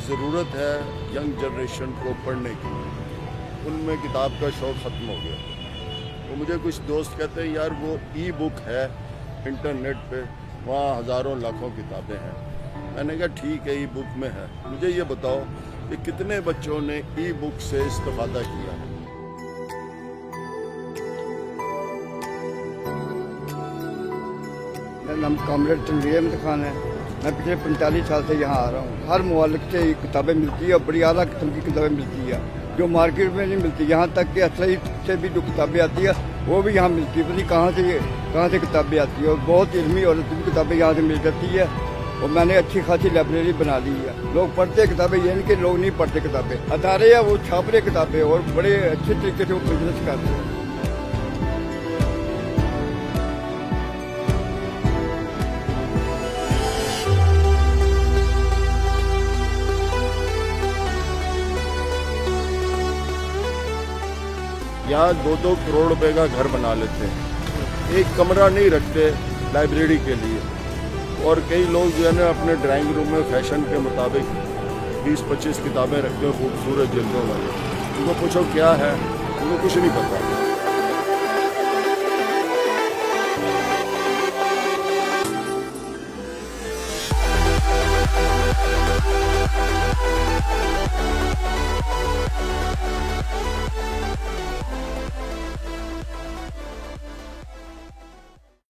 ज़रूरत है young generation को पढ़ने की, उनमें किताब का शौक़ ख़त्म हो गया। तो मुझे कुछ दोस्त कहते हैं यार वो ई बुक है इंटरनेट पे, वहाँ हज़ारों लाखों किताबें हैं। मैंने कहा ठीक है, ई बुक में है। मुझे ये बताओ कि कितने बच्चों ने ई बुक से इस्तेफादा किया है। मेरा नाम कामरेड तनवीर अहमद खान है। मैं पिछले 45 साल से यहाँ आ रहा हूँ। हर मुआलिक से किताबें मिलती है और बड़ी आला किस्म की किताबें मिलती है जो मार्केट में नहीं मिलती। यहाँ तक कि असली से भी जो किताबें आती है वो भी यहाँ मिलती है। पता नहीं कहाँ से किताबें आती है और बहुत इल्मी और रसूली किताबें यहाँ से मिल जाती है। और मैंने अच्छी खासी लाइब्रेरी बना ली है। लोग पढ़ते किताबें, ये नहीं कि लोग नहीं पढ़ते किताबें। अदारे हैं वो छाप रहे किताबें और बड़े अच्छे तरीके से वो बिजनेस करते हैं। यहाँ 2-2 करोड़ रुपए का घर बना लेते हैं, एक कमरा नहीं रखते लाइब्रेरी के लिए। और कई लोग जो है ना अपने ड्राइंग रूम में फैशन के मुताबिक 20-25 किताबें रखते हैं खूबसूरत जल्दों वाली। उनको पूछो क्या है, उनको कुछ नहीं पता।